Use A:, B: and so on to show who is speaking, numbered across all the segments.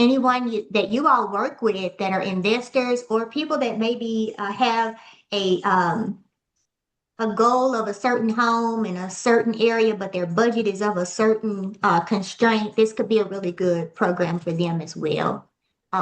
A: anyone that you all work with that are investors or people that maybe have a goal of a certain home in a certain area, but their budget is of a certain constraint, this could be a really good program for them as well.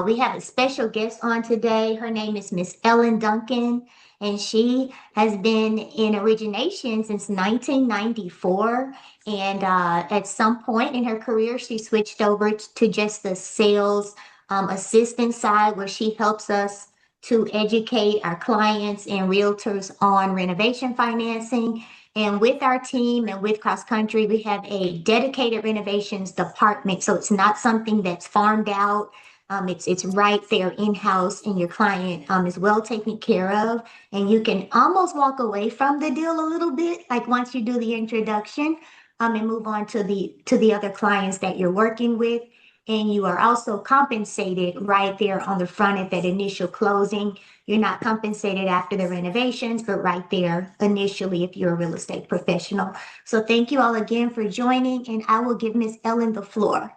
A: We have a special guest on today. Her name is Miss Ellen Duncan, and she has been in origination since 1994. And at some point in her career, she switched over to just the sales assistant side, where she helps us to educate our clients and realtors on renovation financing. And with our team and with Cross Country, we have a dedicated renovations department. So it's not something that's farmed out. It's right there in-house, and your client is well taken care of. And you can almost walk away from the deal a little bit, like once you do the introduction, and move on to the other clients that you're working with. And you are also compensated right there on the front at that initial closing. You're not compensated after the renovations, but right there initially if you're a real estate professional. So thank you all again for joining, and I will give Miss Ellen the floor.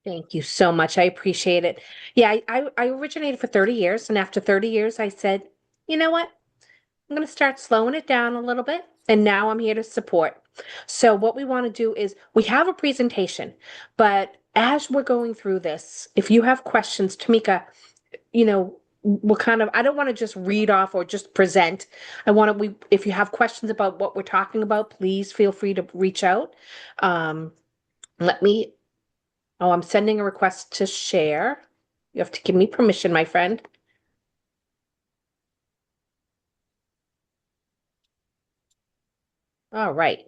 B: Thank you so much. I appreciate it. Yeah, I originated for 30 years, and after 30 years, I said, you know what? I'm going to start slowing it down a little bit, and now I'm here to support. So what we want to do is we have a presentation, but as we're going through this, if you have questions, Tomekia, I don't want to just read off or just present. If you have questions about what we're talking about, please feel free to reach out. I'm sending a request to share. You have to give me permission, my friend. All right.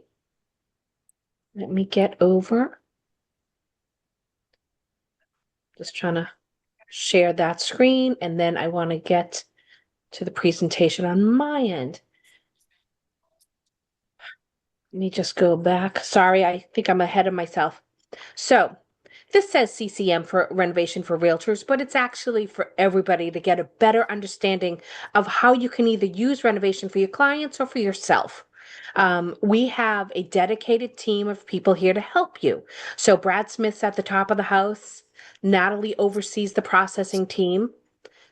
B: Let me get over. Just trying to share that screen, and then I want to get to the presentation on my end. Let me just go back. Sorry, I think I'm ahead of myself. So this says CCM for Renovation for Realtors, but it's actually for everybody to get a better understanding of how you can either use renovation for your clients or for yourself. We have a dedicated team of people here to help you. So Brad Smith's at the top of the house. Natalie oversees the processing team.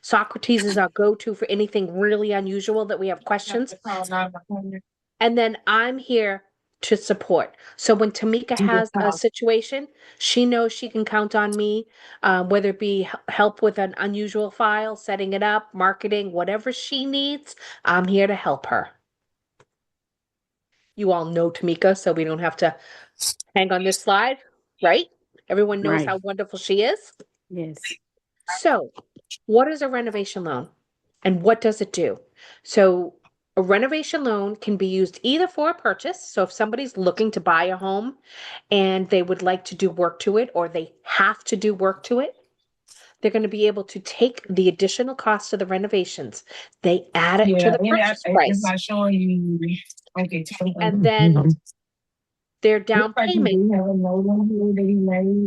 B: Socrates is our go-to for anything really unusual that we have questions. And then I'm here to support. So when Tomekia has a situation, she knows she can count on me, whether it be help with an unusual file, setting it up, marketing, whatever she needs, I'm here to help her. You all know Tomekia, so we don't have to hang on this slide, right? Everyone knows how wonderful she is.
C: Yes.
B: So what is a renovation loan and what does it do? So a renovation loan can be used either for a purchase. So if somebody's looking to buy a home and they would like to do work to it, or they have to do work to it, they're going to be able to take the additional cost of the renovations. They add it to the purchase price.
D: It's not showing you. Okay.
B: And then their down payment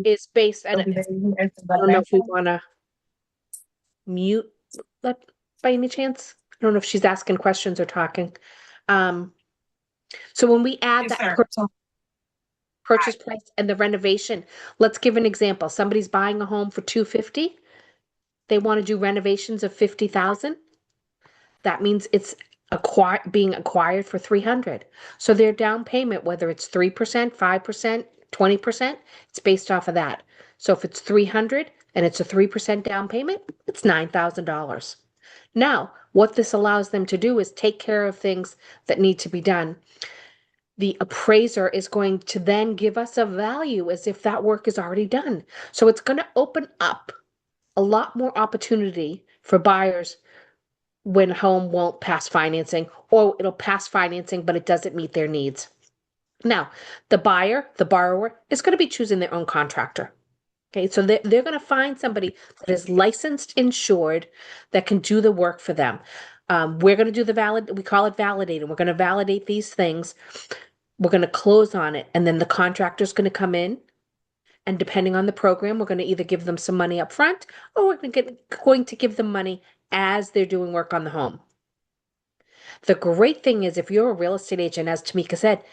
B: is based on, I don't know if we want to mute that by any chance. I don't know if she's asking questions or talking. So when we add that purchase price and the renovation, let's give an example. Somebody's buying a home for $250,000. They want to do renovations of $50,000. That means it's being acquired for $300,000. So their down payment, whether it's 3%, 5%, 20%, it's based off of that. So if it's $300,000 and it's a 3% down payment, it's $9,000. Now, what this allows them to do is take care of things that need to be done. The appraiser is going to then give us a value as if that work is already done. So it's going to open up a lot more opportunity for buyers when a home won't pass financing, or it'll pass financing, but it doesn't meet their needs. Now, the borrower is going to be choosing their own contractor. Okay, so they're going to find somebody that is licensed, insured, that can do the work for them. We're going to do we call it validating. We're going to validate these things. We're going to close on it. And then the contractor's going to come in. And depending on the program, we're going to either give them some money up front, or we're going to give them money as they're doing work on the home. The great thing is, if you're a real estate agent, as Tomekia said,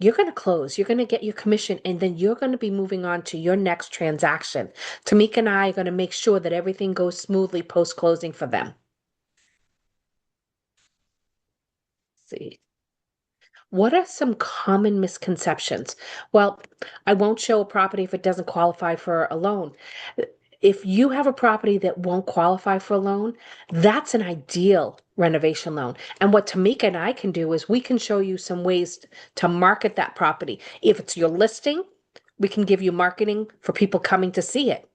B: you're going to close, you're going to get your commission, and then you're going to be moving on to your next transaction. Tomekia and I are going to make sure that everything goes smoothly post-closing for them. Let's see. What are some common misconceptions? Well, I won't show a property if it doesn't qualify for a loan. If you have a property that won't qualify for a loan, that's an ideal renovation loan. And what Tomekia and I can do is we can show you some ways to market that property. If it's your listing, we can give you marketing for people coming to see it.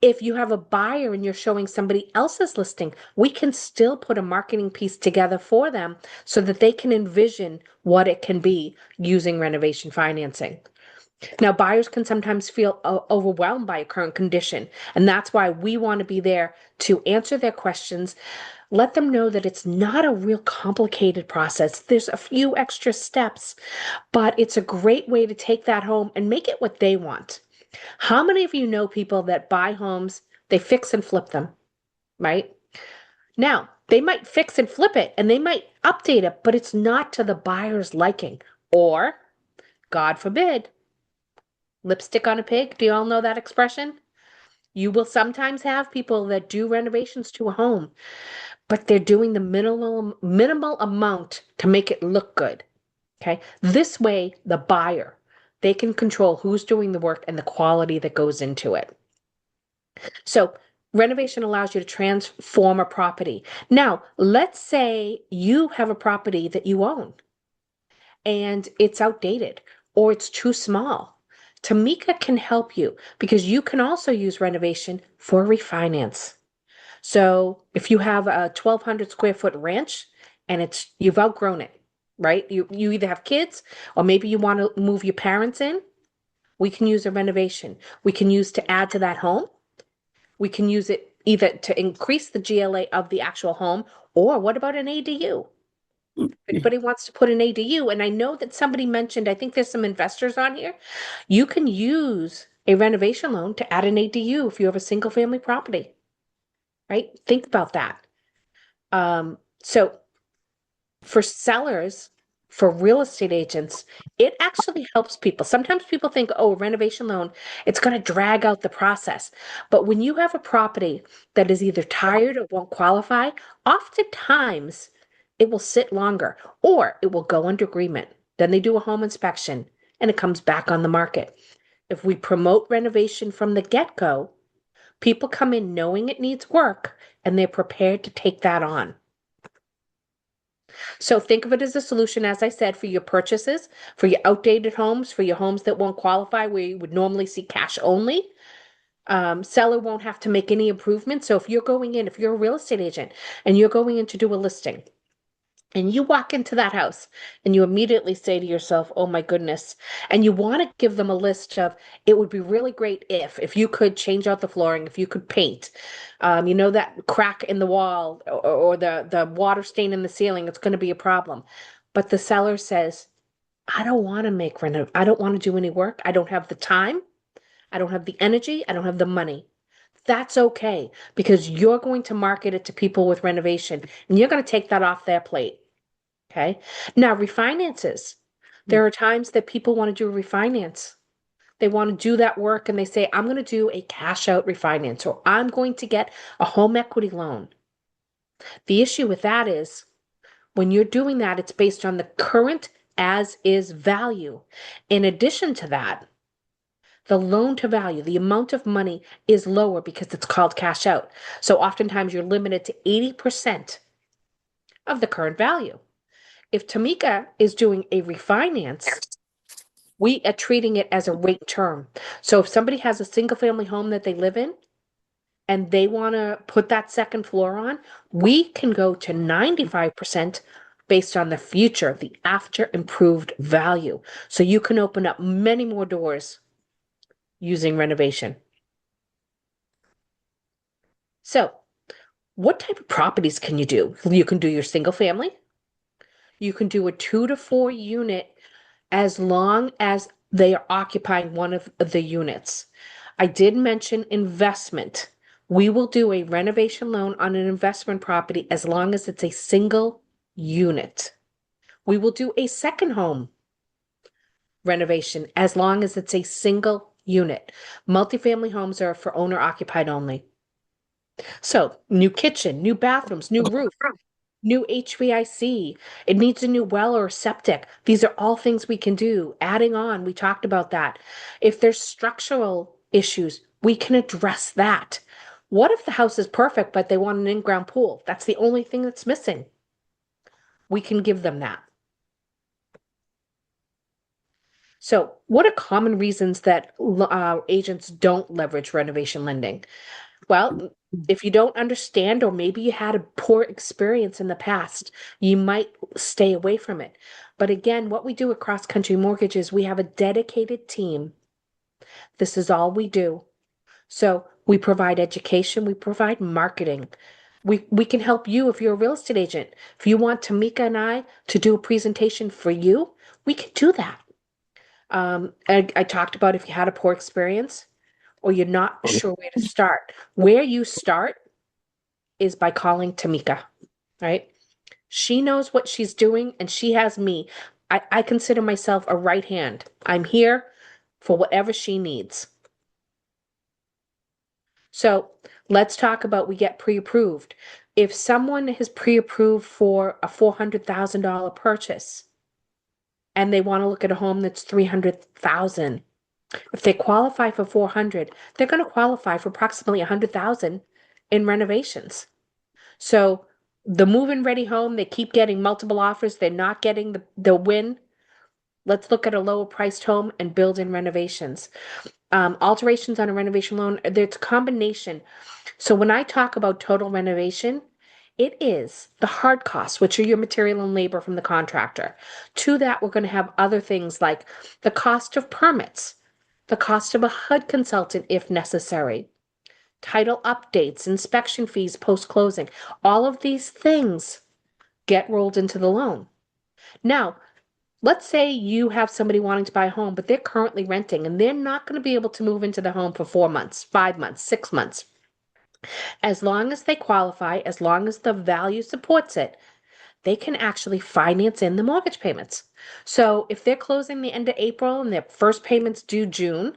B: If you have a buyer and you're showing somebody else's listing, we can still put a marketing piece together for them so that they can envision what it can be using renovation financing. Now, buyers can sometimes feel overwhelmed by a current condition, and that's why we want to be there to answer their questions, let them know that it's not a real complicated process. There's a few extra steps, but it's a great way to take that home and make it what they want. How many of you know people that buy homes, they fix and flip them, right? Now, they might fix and flip it and they might update it, but it's not to the buyer's liking. Or, God forbid, lipstick on a pig. Do you all know that expression? You will sometimes have people that do renovations to a home, but they're doing the minimal amount to make it look good. Okay. This way, the buyer, they can control who's doing the work and the quality that goes into it. So renovation allows you to transform a property. Now, let's say you have a property that you own and it's outdated or it's too small. Tomekia can help you because you can also use renovation for refinance. So if you have a 1,200 square foot ranch and you've outgrown it, right? You either have kids or maybe you want to move your parents in. We can use a renovation. We can use to add to that home. We can use it either to increase the GLA of the actual home, or what about an ADU? If anybody wants to put an ADU, and I know that somebody mentioned, I think there's some investors on here, you can use a renovation loan to add an ADU if you have a single family property, right? Think about that. So for sellers, for real estate agents, it actually helps people. Sometimes people think, oh, a renovation loan, it's going to drag out the process. But when you have a property that is either tired or won't qualify, oftentimes it will sit longer or it will go under agreement. Then they do a home inspection and it comes back on the market. If we promote renovation from the get-go, people come in knowing it needs work and they're prepared to take that on. So think of it as a solution, as I said, for your purchases, for your outdated homes, for your homes that won't qualify where you would normally see cash only. Seller won't have to make any improvements. So if you're a real estate agent and you're going in to do a listing, and you walk into that house and you immediately say to yourself, oh my goodness, and you want to give them a list of, it would be really great if you could change out the flooring, if you could paint, that crack in the wall or the water stain in the ceiling, it's going to be a problem. But the seller says, I don't want to I don't want to do any work. I don't have the time. I don't have the energy. I don't have the money. That's okay because you're going to market it to people with renovation and you're going to take that off their plate. Okay. Now, refinances. There are times that people want to do a refinance. They want to do that work and they say, I'm going to do a cash out refinance or I'm going to get a home equity loan. The issue with that is when you're doing that, it's based on the current as is value. In addition to that, the loan to value, the amount of money is lower because it's called cash out. So oftentimes you're limited to 80% of the current value. If Tomekia is doing a refinance, we are treating it as a rate term. So if somebody has a single family home that they live in and they want to put that second floor on, we can go to 95% based on the future, the after improved value. So you can open up many more doors using renovation. So what type of properties can you do? You can do your single family. You can do a 2 to 4 unit as long as they are occupying one of the units. I did mention investment. We will do a renovation loan on an investment property as long as it's a single unit. We will do a second home renovation as long as it's a single unit. Multifamily homes are for owner occupied only. So, new kitchen, new bathrooms, new roof, new HVAC. It needs a new well or septic. These are all things we can do. Adding on, we talked about that. If there's structural issues, we can address that. What if the house is perfect, but they want an in-ground pool? That's the only thing that's missing. We can give them that. So, what are common reasons that agents don't leverage renovation lending? Well, if you don't understand, or maybe you had a poor experience in the past, you might stay away from it. But again, what we do at Cross Country Mortgage is we have a dedicated team. This is all we do. So we provide education, we provide marketing. We can help you if you're a real estate agent. If you want Tomekia and I to do a presentation for you, we can do that. I talked about if you had a poor experience or you're not sure where to start. Where you start is by calling Tomekia, right? She knows what she's doing and she has me. I consider myself a right hand. I'm here for whatever she needs. So let's talk about we get pre-approved. If someone is pre-approved for a $400,000 purchase and they want to look at a home that's $300,000, if they qualify for 400, they're going to qualify for approximately 100,000 in renovations. So the move-in ready home, they keep getting multiple offers. They're not getting the win. Let's look at a lower priced home and build in renovations. Alterations on a renovation loan, there's a combination. So when I talk about total renovation, it is the hard costs, which are your material and labor from the contractor. To that, we're going to have other things like the cost of permits, the cost of a HUD consultant if necessary, title updates, inspection fees post-closing. All of these things get rolled into the loan. Now, let's say you have somebody wanting to buy a home, but they're currently renting and they're not going to be able to move into the home for 4 months, 5 months, 6 months. As long as they qualify, as long as the value supports it, they can actually finance in the mortgage payments. So if they're closing the end of April and their first payment's due June,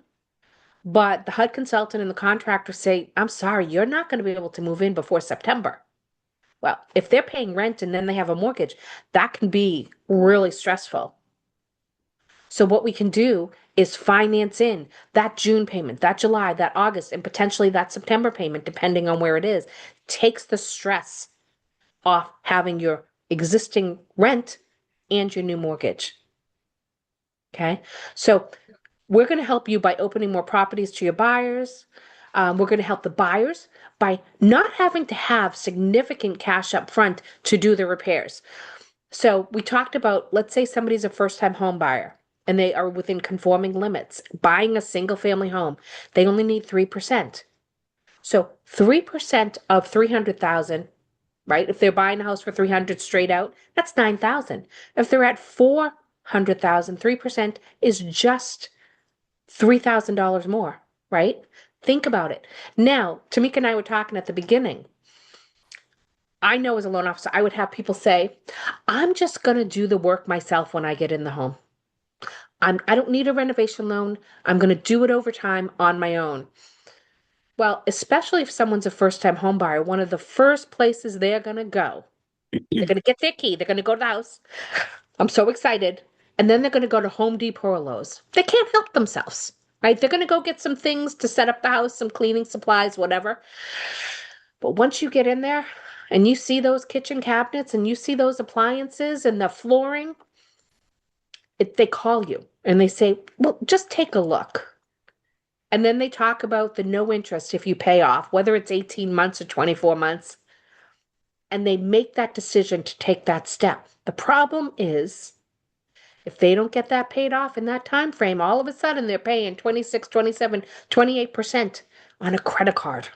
B: but the HUD consultant and the contractor say, I'm sorry, you're not going to be able to move in before September. Well, if they're paying rent and then they have a mortgage, that can be really stressful. So what we can do is finance in that June payment, that July, that August, and potentially that September payment, depending on where it is, takes the stress off having your existing rent and your new mortgage. Okay. So we're going to help you by opening more properties to your buyers. We're going to help the buyers by not having to have significant cash up front to do the repairs. So we talked about, let's say somebody's a first-time home buyer and they are within conforming limits, buying a single family home, they only need 3%. So 3% of 300,000, right? If they're buying a house for 300 straight out, that's 9,000. If they're at 400,000, 3% is just $3,000 more, right? Think about it. Now, Tomekia and I were talking at the beginning. I know as a loan officer, I would have people say, I'm just going to do the work myself when I get in the home. I don't need a renovation loan. I'm going to do it over time on my own. Well, especially if someone's a first-time home buyer, one of the first places they're going to go, they're going to get their key, they're going to go to the house. I'm so excited. And then they're going to go to Home Depot or Lowe's. They can't help themselves, right? They're going to go get some things to set up the house, some cleaning supplies, whatever. But once you get in there and you see those kitchen cabinets and you see those appliances and the flooring, they call you and they say, well, just take a look. And then they talk about the no interest if you pay off, whether it's 18 months or 24 months. And they make that decision to take that step. The problem is, if they don't get that paid off in that time frame, all of a sudden they're paying 26, 27, 28% on a credit card.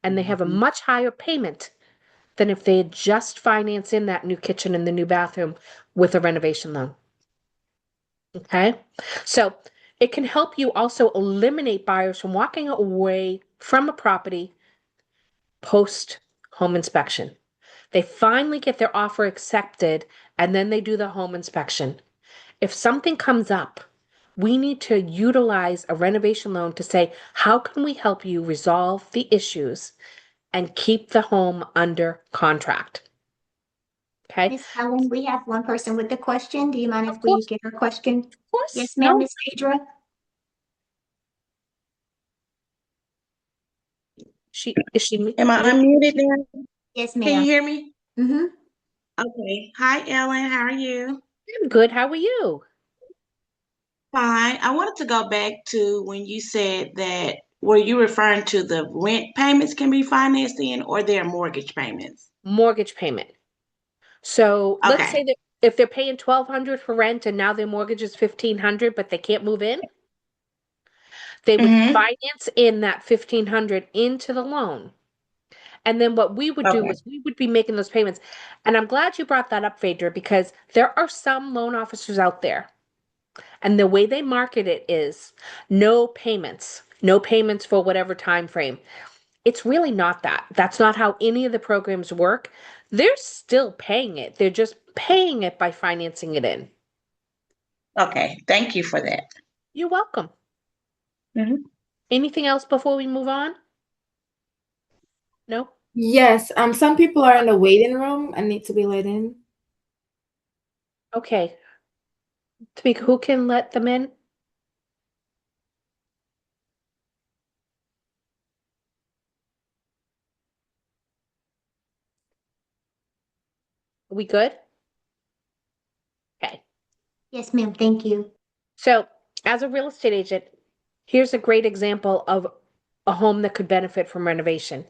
B: And they have a much higher payment than if they had just financed in that new kitchen and the new bathroom with a renovation loan. Okay? So it can help you also eliminate buyers from walking away from a property post home inspection. They finally get their offer accepted and then they do the home inspection. If something comes up, we need to utilize a renovation loan to say, how can we help you resolve the issues and keep the home under contract? Okay,
A: Miss Helen, we have one person with the question. Do you mind
B: of
A: if we
B: course,
A: get her question?
B: of course.
A: Yes, ma'am,
B: No,
A: Miss Phaedra?
B: is she
C: Am I
B: muted?
C: unmuted now?
A: Yes,
C: Can you
A: ma'am.
C: hear me?
A: Mm-hmm.
C: Okay. Hi, Ellen. How are you?
B: I'm good. How are you?
C: Fine. I wanted to go back to when you said that, were you referring to the rent payments can be financed in or their mortgage payments?
B: Mortgage payment. So let's say
C: Okay.
B: that if they're paying 1,200 for rent and now their mortgage is 1,500, but they can't move in, they would
C: Mm-hmm.
B: finance in that 1,500 into the loan. And then what we would do
C: Okay.
B: is we would be making those payments. And I'm glad you brought that up, Phaedra, because there are some loan officers out there, and the way they market it is no payments for whatever time frame. It's really not that. That's not how any of the programs work. They're still paying it. They're just paying it by financing it in.
C: Okay. Thank you for that.
B: You're welcome.
C: Mm-hmm.
B: Anything else before we move on? No?
D: Yes, some people are in the waiting room and need to be let in.
B: Okay. Tamika, who can let them in? Are we good? Okay.
A: Yes, ma'am, thank you.
B: So, as a real estate agent, here's a great example of a home that could benefit from renovation.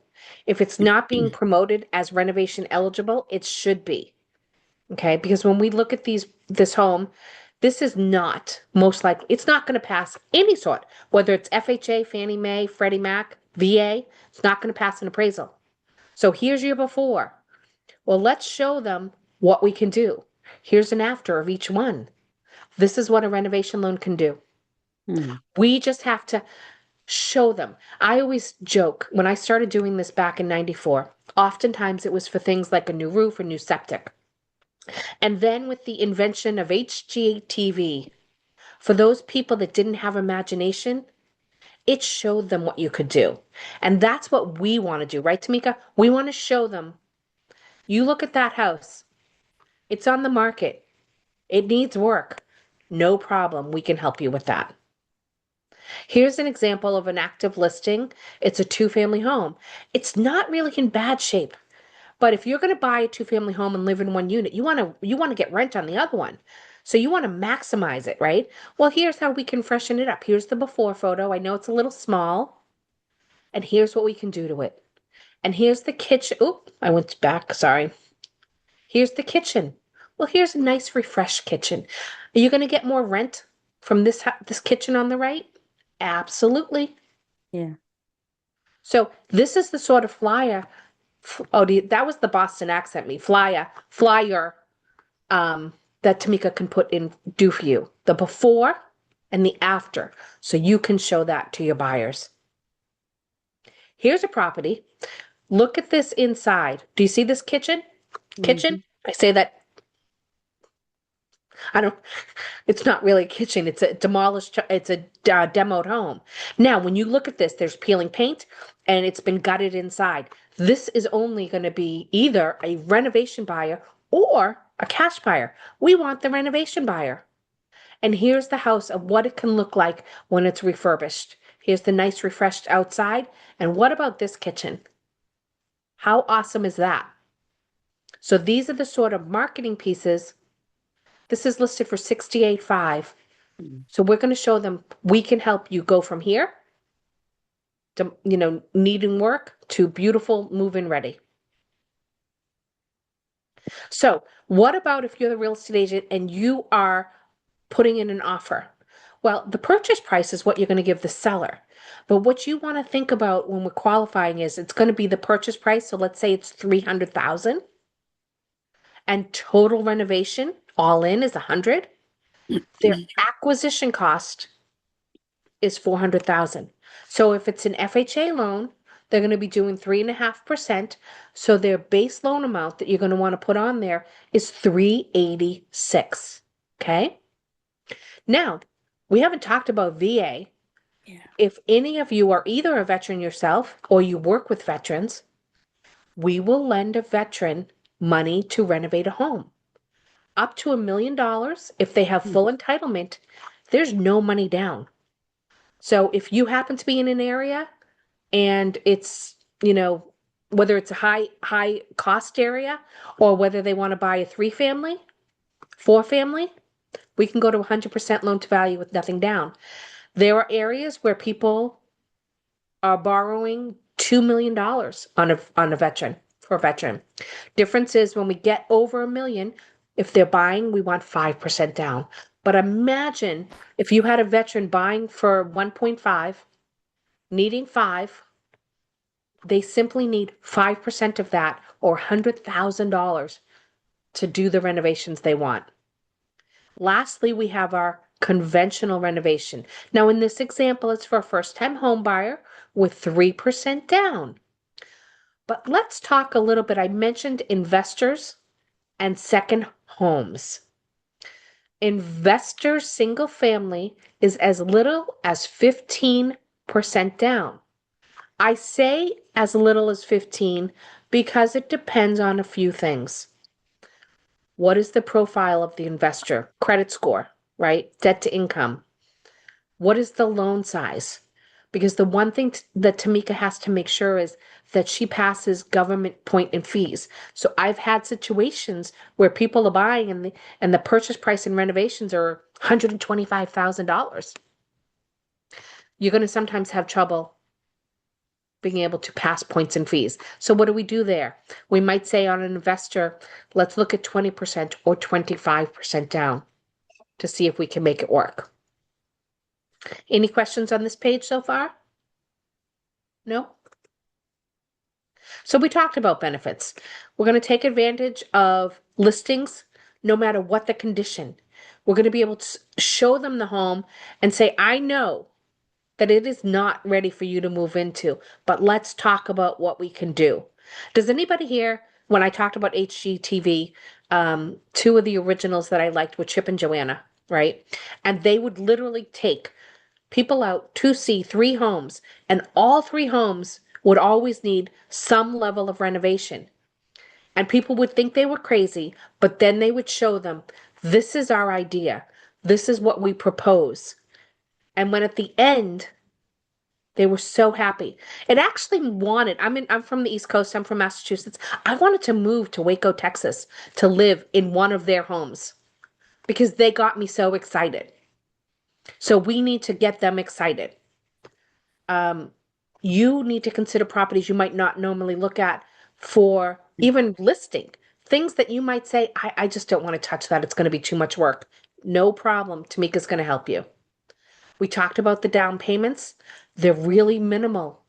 B: If it's not being promoted as renovation eligible, it should be. Okay? Because when we look at this home, this is not most likely, it's not going to pass any sort, whether it's FHA, Fannie Mae, Freddie Mac, VA, it's not going to pass an appraisal. So here's your before. Well, let's show them what we can do. Here's an after of each one. This is what a renovation loan can do. We just have to show them. I always joke when I started doing this back in 94, oftentimes it was for things like a new roof or new septic. And then with the invention of HGTV, for those people that didn't have imagination, it showed them what you could do. And that's what we want to do, right, Tamika? We want to show them. You look at that house, it's on the market, it needs work. No problem. We can help you with that. Here's an example of an active listing. It's a two-family home. It's not really in bad shape. But if you're going to buy a two-family home and live in one unit, you want to get rent on the other one. So you want to maximize it, right? Well, here's how we can freshen it up. Here's the before photo. I know it's a little small, and here's what we can do to it. And here's the kitchen. Oop, I went back, sorry. Here's the kitchen. Well, here's a nice refreshed kitchen. Are you going to get more rent from this kitchen on the right? Absolutely.
E: Yeah.
B: So this is the sort of flyer. Oh, that was the Boston accent me. Flyer, that Tamika can do for you. The before and the after. So you can show that to your buyers. Here's a property. Look at this inside. Do you see this kitchen? Kitchen? I say that, I don't, it's not really a kitchen. It's a demoed home. Now, when you look at this, there's peeling paint and it's been gutted inside. This is only going to be either a renovation buyer or a cash buyer. We want the renovation buyer. And here's the house of what it can look like when it's refurbished. Here's the nice refreshed outside. And what about this kitchen? How awesome is that? So these are the sort of marketing pieces. This is listed for 68.5. So we're going to show them we can help you go from here to, needing work to beautiful move-in ready. So what about if you're the real estate agent and you are putting in an offer? Well, the purchase price is what you're going to give the seller. But what you want to think about when we're qualifying is it's going to be the purchase price. So let's say it's 300,000 and total renovation all in is 100. Their acquisition cost is 400,000. So if it's an FHA loan, they're going to be doing 3.5%. So their base loan amount that you're going to want to put on there is 386. Okay. Now, we haven't talked about VA.
D: Yeah.
B: If any of you are either a veteran yourself or you work with veterans, we will lend a veteran money to renovate a home. Up to $1 million, if they have full entitlement, there's no money down. So if you happen to be in an area and it's, whether it's a high cost area or whether they want to buy a 3-family, 4-family, we can go to 100% loan to value with nothing down. There are areas where people are borrowing $2 million on a veteran, for a veteran. Difference is when we get over $1 million, if they're buying, we want 5% down. But imagine if you had a veteran buying for 1.5, needing 5, they simply need 5% of that or $100,000 to do the renovations they want. Lastly, we have our conventional renovation. Now, in this example, it's for a first-time home buyer with 3% down. But let's talk a little bit. I mentioned investors and second homes. Investor single family is as little as 15% down. I say as little as 15 because it depends on a few things. What is the profile of the investor? Credit score, right? Debt to income. What is the loan size? Because the one thing that Tomekia has to make sure is that she passes government point and fees. So I've had situations where people are buying and the purchase price and renovations are $125,000. You're going to sometimes have trouble being able to pass points and fees. So what do we do there? We might say on an investor, let's look at 20% or 25% down to see if we can make it work. Any questions on this page so far? No? So we talked about benefits. We're going to take advantage of listings no matter what the condition. We're going to be able to show them the home and say, I know that it is not ready for you to move into, but let's talk about what we can do. Does anybody here, when I talked about HGTV, 2 of the originals that I liked were Chip and Joanna, right? And they would literally take people out to see 3 homes, and all 3 homes would always need some level of renovation. And people would think they were crazy, but then they would show them, this is our idea. This is what we propose. And when at the end, they were so happy. It actually wanted, I'm from the East Coast, I'm from Massachusetts. I wanted to move to Waco, Texas to live in one of their homes because they got me so excited. So we need to get them excited. You need to consider properties you might not normally look at for even listing. Things that you might say, I just don't want to touch that. It's going to be too much work. No problem. Tamika's going to help you. We talked about the down payments. They're really minimal.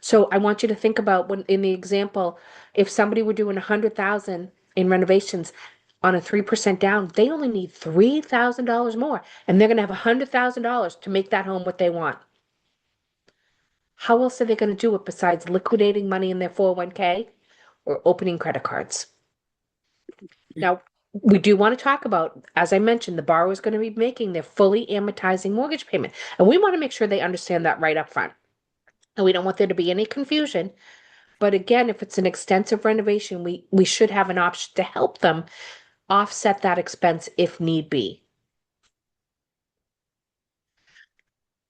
B: So I want you to think about when in the example, if somebody were doing 100,000 in renovations on a 3% down, they only need $3,000 more, and they're going to have $100,000 to make that home what they want. How else are they going to do it besides liquidating money in their 401k or opening credit cards? Now, we do want to talk about, as I mentioned, the borrower is going to be making their fully amortizing mortgage payment. And we want to make sure they understand that right up front. And we don't want there to be any confusion. But again, if it's an extensive renovation, we should have an option to help them offset that expense if need be.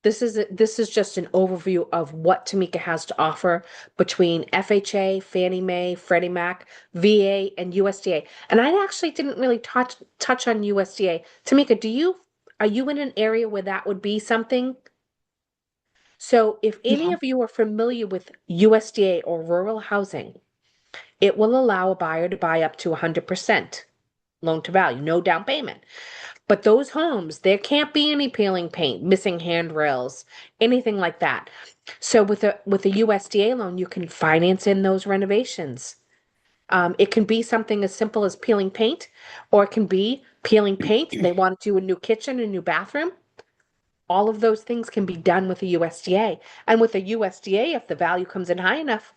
B: This is just an overview of what Tomekia has to offer between FHA, Fannie Mae, Freddie Mac, VA, and USDA. And I actually didn't really touch on USDA. Tomekia, are you in an area where that would be something? So if any of you are familiar with USDA or rural housing, it will allow a buyer to buy up to 100% loan to value, no down payment. But those homes, there can't be any peeling paint, missing handrails, anything like that. So with a USDA loan, you can finance in those renovations. It can be something as simple as peeling paint, or it can be peeling paint. They want to do a new kitchen, a new bathroom. All of those things can be done with a USDA. And with a USDA, if the value comes in high enough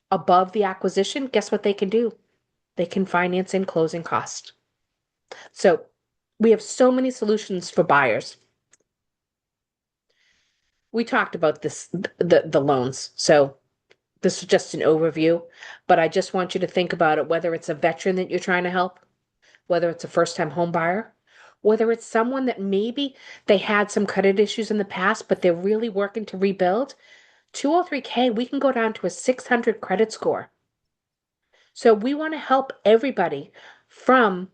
B: above the acquisition, guess what they can do? They can finance in closing costs. So We have so many solutions for buyers. We talked about this, the loans. So this is just an overview, but I just want you to think about it, whether it's a veteran that you're trying to help, whether it's a first-time home buyer, whether it's someone that maybe they had some credit issues in the past, but they're really working to rebuild. 203K, we can go down to a 600 credit score. So we want to help everybody from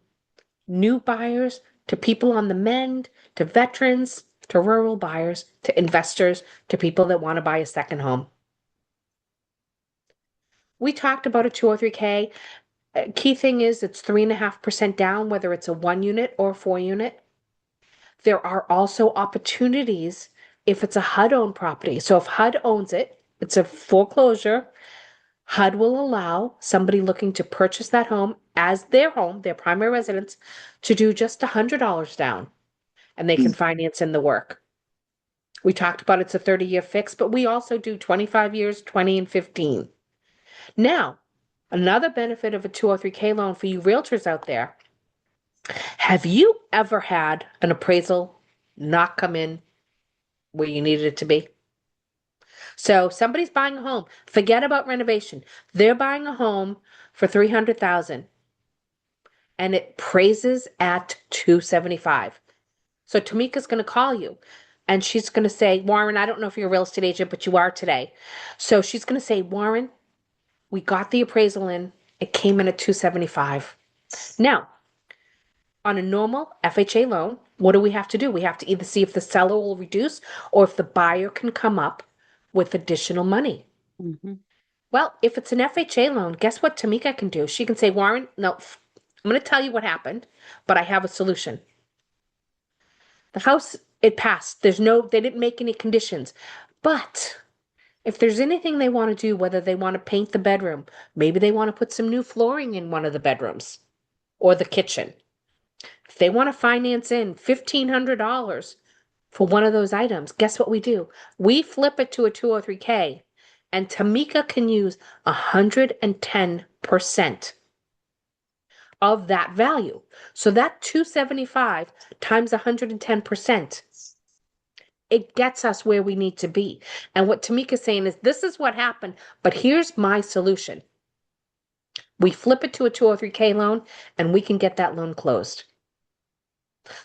B: new buyers to people on the mend, to veterans, to rural buyers, to investors, to people that want to buy a second home. We talked about a 203K. Key thing is it's 3.5% down, whether it's a 1 unit or a 4 unit. There are also opportunities if it's a HUD owned property. So if HUD owns it, it's a foreclosure. HUD will allow somebody looking to purchase that home as their home, their primary residence, to do just $100 down, and they can finance in the work. We talked about it's a 30-year fix, but we also do 25 years, 20, and 15. Now, another benefit of a 203K loan for you realtors out there, have you ever had an appraisal not come in where you needed it to be? So somebody's buying a home, forget about renovation. They're buying a home for $300,000 and it praises at $275,000. So Tomekia's going to call you and she's going to say, Warren, I don't know if you're a real estate agent, but you are today. So she's going to say, Warren, we got the appraisal in. It came in at $275,000. Now, on a normal FHA loan, what do we have to do? We have to either see if the seller will reduce or if the buyer can come up with additional money.
E: Mm-hmm.
B: Well, if it's an FHA loan, guess what Tomekia can do? She can say, Warren, no, I'm going to tell you what happened, but I have a solution. The house, it passed. They didn't make any conditions. But if there's anything they want to do, whether they want to paint the bedroom, maybe they want to put some new flooring in one of the bedrooms or the kitchen. If they want to finance in $1,500 for one of those items, guess what we do? We flip it to a 203K and Tomekia can use 110% of that value. So that 275 times 110%, it gets us where we need to be. And what Tomekia's saying is, this is what happened, but here's my solution. We flip it to a 203K loan and we can get that loan closed.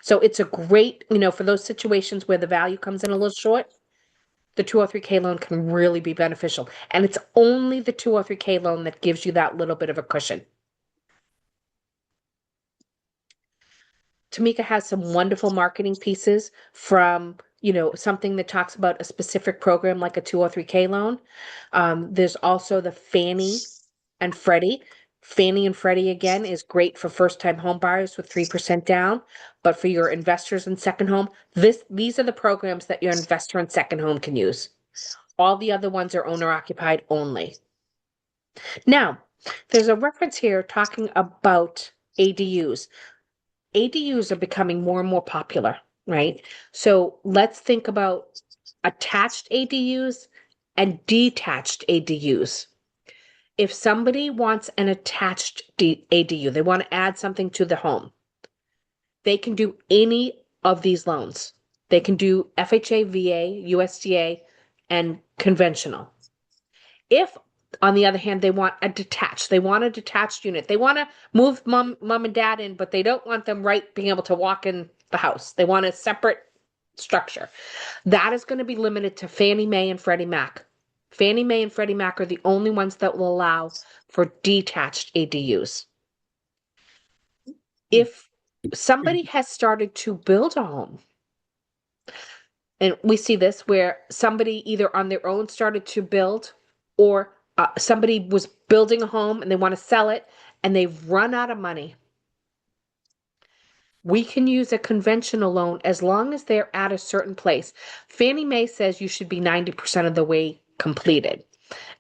B: So it's a great, for those situations where the value comes in a little short, the 203K loan can really be beneficial. And it's only the 203K loan that gives you that little bit of a cushion. Tomekia has some wonderful marketing pieces from, something that talks about a specific program like a 203K loan. There's also the Fannie and Freddie. Fannie and Freddie, again, is great for first-time home buyers with 3% down. But for your investors in second home, these are the programs that your investor in second home can use. All the other ones are owner-occupied only. Now, there's a reference here talking about ADUs. ADUs are becoming more and more popular, right? So let's think about attached ADUs and detached ADUs. If somebody wants an attached ADU, they want to add something to the home, they can do any of these loans. They can do FHA, VA, USDA, and conventional. If, on the other hand, they want a detached unit. They want to move mom and dad in, but they don't want them being able to walk in the house. They want a separate structure. That is going to be limited to Fannie Mae and Freddie Mac. Fannie Mae and Freddie Mac are the only ones that will allow for detached ADUs. If somebody has started to build a home, and we see this where somebody either on their own started to build or somebody was building a home and they want to sell it and they've run out of money, we can use a conventional loan as long as they're at a certain place. Fannie Mae says you should be 90% of the way completed.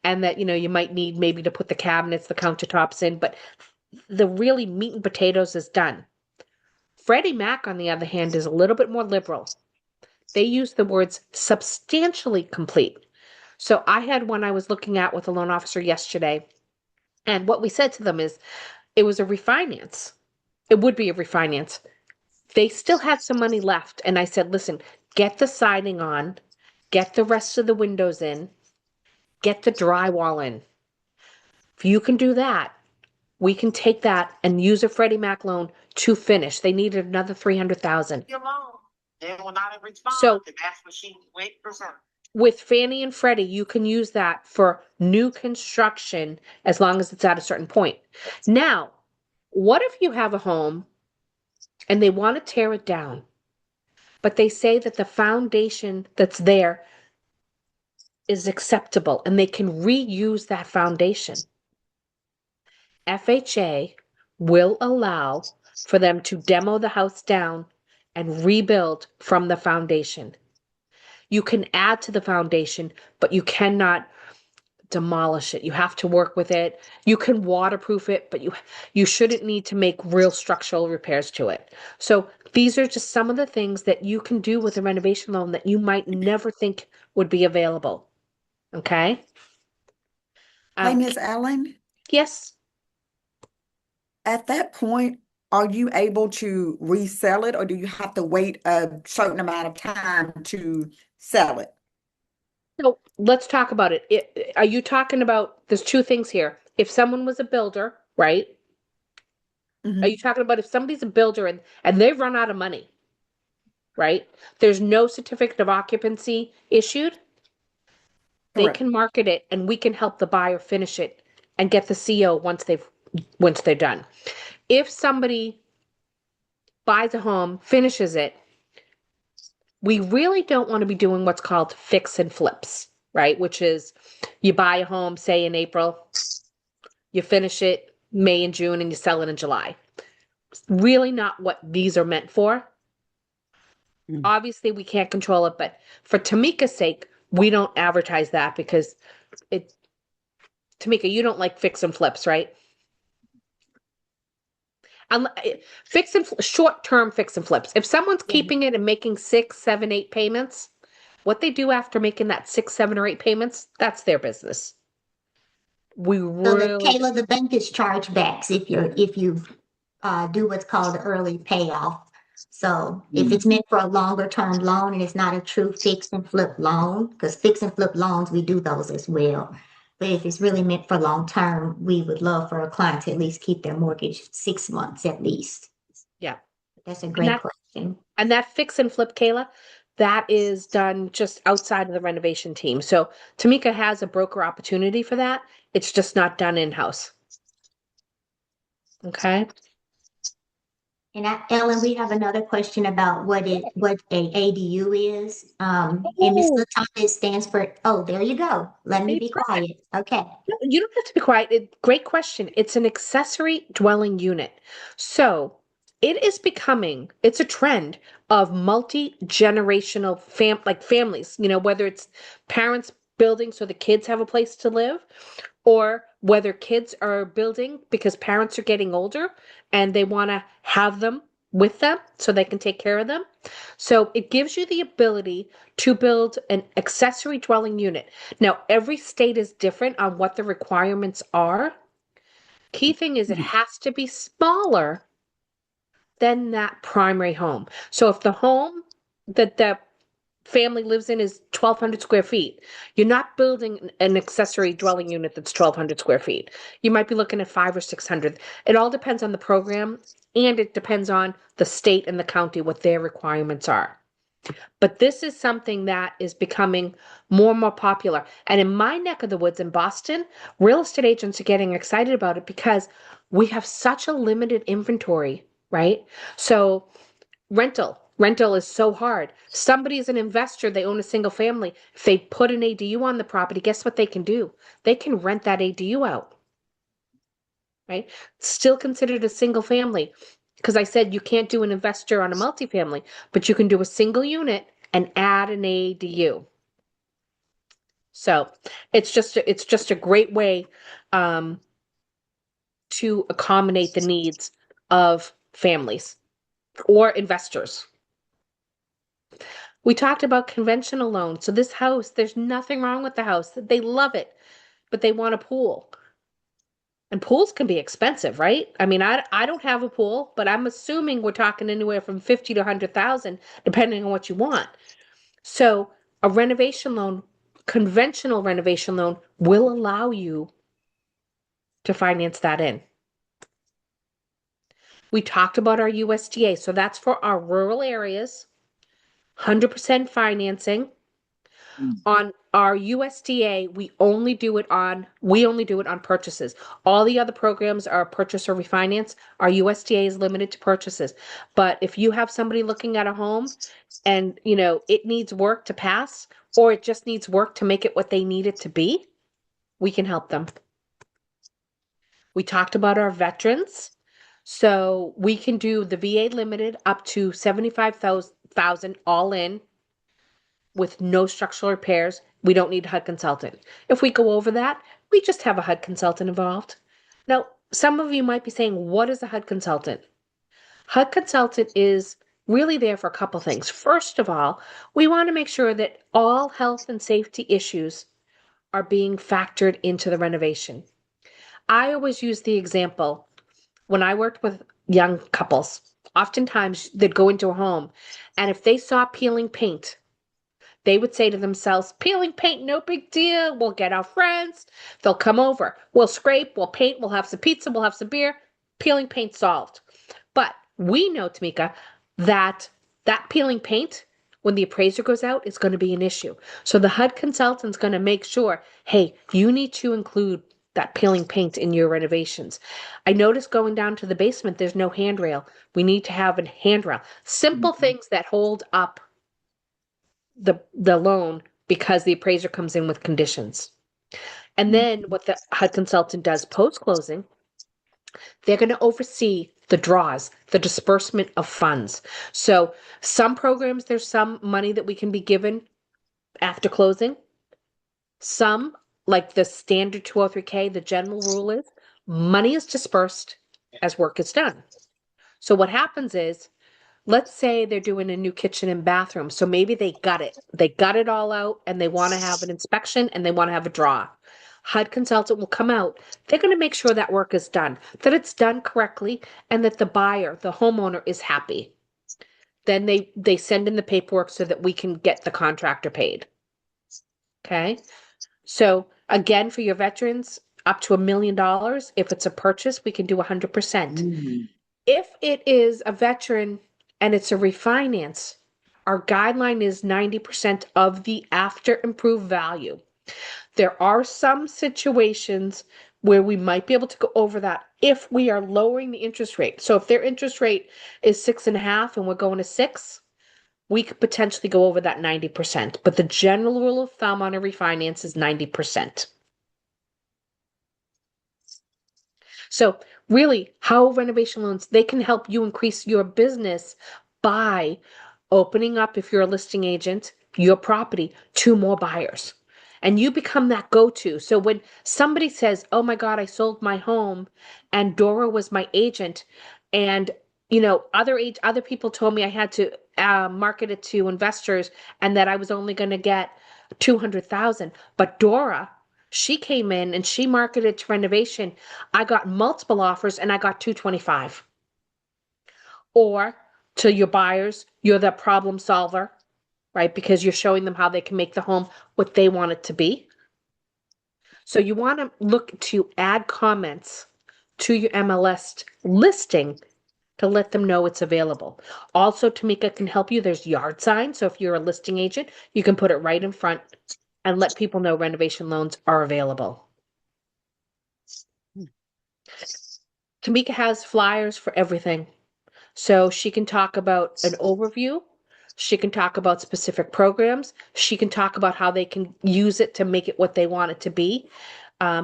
B: And that, you might need maybe to put the cabinets, the countertops in, but the really meat and potatoes is done. Freddie Mac, on the other hand, is a little bit more liberal. They use the words substantially complete. So I had one I was looking at with a loan officer yesterday, and what we said to them is it was a refinance. It would be a refinance. They still had some money left. And I said, listen, get the siding on, get the rest of the windows in, get the drywall in. If you can do that, we can take that and use a Freddie Mac loan to finish. They needed another 300,000.
E: Your loan. They will not respond.
B: So-
E: And that's what she wait for. Her.
B: With Fannie and Freddie, you can use that for new construction as long as it's at a certain point. Now, what if you have a home and they want to tear it down, but they say that the foundation that's there is acceptable and they can reuse that foundation? FHA will allow for them to demo the house down and rebuild from the foundation. You can add to the foundation, but you cannot demolish it. You have to work with it. You can waterproof it, but you shouldn't need to make real structural repairs to it. So these are just some of the things that you can do with a renovation loan that you might never think would be available. Okay?
F: Hey, Miss Ellen,
B: Yes.
F: at that point, are you able to resell it or do you have to wait a certain amount of time to sell it?
B: So let's talk about it. Are you talking about, there's two things here. If someone was a builder, right?
F: Mhm.
B: Are you talking about if somebody's a builder and they've run out of money, right? There's no certificate of occupancy issued. They
F: Correct.
B: can market it and we can help the buyer finish it and get the CO once they're done. If somebody buys a home, finishes it, we really don't want to be doing what's called fix and flips, right? Which is you buy a home, say in April, you finish it May and June, and you sell it in July. It's really not what these are meant for.
F: Mm.
B: Obviously, we can't control it, but for Tomeka's sake, we don't advertise that because Tomeka, you don't like fix and flips, right? Short-term fix and flips. If someone's keeping it and making 6, 7, 8 payments, what they do after making that 6, 7, or 8 payments, that's their business. We
A: So
B: really,
A: Kayla, the bank is chargebacks if you do what's called early payoff. So if it's meant for a longer term loan and it's not a true fix and flip loan, because fix and flip loans, we do those as well. But if it's really meant for long term, we would love for a client to at least keep their mortgage 6 months at least.
B: yeah.
A: That's a great question.
B: And that fix and flip, Kayla, that is done just outside of the renovation team. So Tomeka has a broker opportunity for that. It's just not done in-house. Okay.
A: And Ellen, we have another question about what a ADU is. And Ms.
B: Oh.
A: Latanya stands for, oh, there you go. Let me be quiet. Okay.
B: No, you don't have to be quiet. Great question. It's an accessory dwelling unit. So it is becoming, it's a trend of multi-generational families, whether it's parents building so the kids have a place to live, or whether kids are building because parents are getting older and they want to have them with them so they can take care of them. So it gives you the ability to build an accessory dwelling unit. Now, every state is different on what the requirements are. Key thing is it has to be smaller than that primary home. So if the home that the family lives in is 1,200 square feet, you're not building an accessory dwelling unit that's 1,200 square feet. You might be looking at 500 or 600. It all depends on the program, and it depends on the state and the county, what their requirements are. But this is something that is becoming more and more popular. And in my neck of the woods in Boston, real estate agents are getting excited about it because we have such a limited inventory, right? So rental is so hard. Somebody is an investor, they own a single family. If they put an ADU on the property, guess what they can do? They can rent that ADU out, right? Still considered a single family. Because I said you can't do an investor on a multifamily, but you can do a single unit and add an ADU. So it's just a great way to accommodate the needs of families or investors. We talked about conventional loans. So this house, there's nothing wrong with the house. They love it, but they want a pool. And pools can be expensive, right? I mean, I don't have a pool, but I'm assuming we're talking anywhere from 50 to 100,000, depending on what you want. So a renovation loan, conventional renovation loan, will allow you to finance that in. We talked about our USDA, so that's for our rural areas, 100% financing. On our USDA, we only do it on purchases. All the other programs are purchase or refinance. Our USDA is limited to purchases. But if you have somebody looking at a home and, it needs work to pass, or it just needs work to make it what they need it to be, we can help them. We talked about our veterans. So we can do the VA limited up to 75,000 all in with no structural repairs. We don't need a HUD consultant. If we go over that, we just have a HUD consultant involved. Now, some of you might be saying, what is a HUD consultant? HUD consultant is really there for a couple things. First of all, we want to make sure that all health and safety issues are being factored into the renovation. I always use the example when I worked with young couples. Oftentimes they'd go into a home, and if they saw peeling paint, they would say to themselves, peeling paint, no big deal. We'll get our friends. They'll come over. We'll scrape, we'll paint, we'll have some pizza, we'll have some beer. Peeling paint solved. But we know, Tomekia, that peeling paint, when the appraiser goes out, is going to be an issue. So the HUD consultant's going to make sure, hey, you need to include that peeling paint in your renovations. I noticed going down to the basement, there's no handrail. We need to have a handrail. Simple things that hold up the loan because the appraiser comes in with conditions. And then what the HUD consultant does post-closing, they're going to oversee the draws, the disbursement of funds. So some programs, there's some money that we can be given after closing. Some, like the standard 203K, the general rule is money is dispersed as work is done. So what happens is, let's say they're doing a new kitchen and bathroom. So maybe they gut it. They gut it all out and they want to have an inspection and they want to have a draw. HUD consultant will come out. They're going to make sure that work is done, that it's done correctly, and that the buyer, the homeowner, is happy. Then they send in the paperwork so that we can get the contractor paid. Okay. So again, for your veterans, up to $1 million. If it's a purchase, we can do 100%. If it is a veteran and it's a refinance, our guideline is 90% of the after improved value. There are some situations where we might be able to go over that if we are lowering the interest rate. So if their interest rate is 6.5 and we're going to 6, we could potentially go over that 90%. But the general rule of thumb on a refinance is 90%. So really, how renovation loans, they can help you increase your business by opening up, if you're a listing agent, your property to more buyers. And you become that go-to. So when somebody says, oh my God, I sold my home and Dora was my agent, and other people told me I had to market it to investors and that I was only going to get 200,000. But Dora, she came in and she marketed to renovation. I got multiple offers and I got 225. Or to your buyers, you're the problem solver, right? Because you're showing them how they can make the home what they want it to be. So you want to look to add comments to your MLS listing to let them know it's available. Also, Tomekia can help you. There's yard signs. So if you're a listing agent, you can put it right in front and let people know renovation loans are available. Tomekia has flyers for everything. So she can talk about an overview. She can talk about specific programs. She can talk about how they can use it to make it what they want it to be.